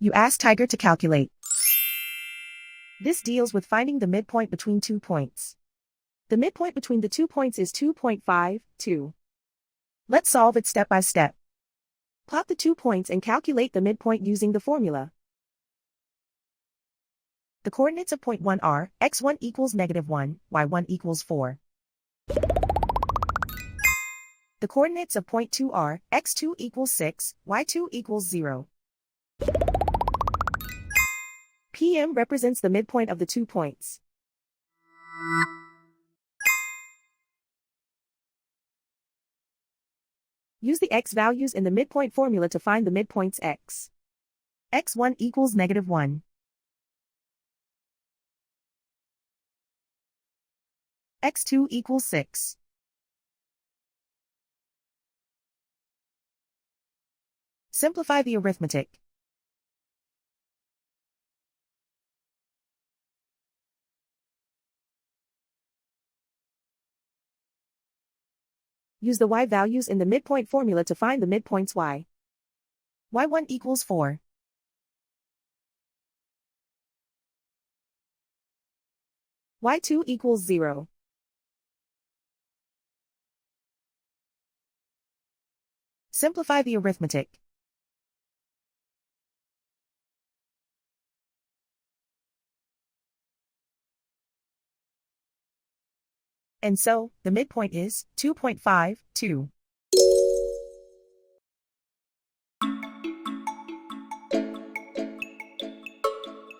You ask Tiger to calculate. This deals with finding the midpoint between 2 points. The midpoint between the 2 points is 2.52. Let's solve it step by step. Plot the 2 points and calculate the midpoint using the formula. The coordinates of point 1 are x1 equals -1, y1 equals 4. The coordinates of point 2 are x2 equals 6, y2 equals 0. PM represents the midpoint of the 2 points. Use the x values in the midpoint formula to find the midpoints x. x1 equals -1. x2 equals 6. Simplify the arithmetic. Use the y values in the midpoint formula to find the midpoints y. y1 equals 4. y2 equals 0. Simplify the arithmetic. And so, the midpoint is 2.52.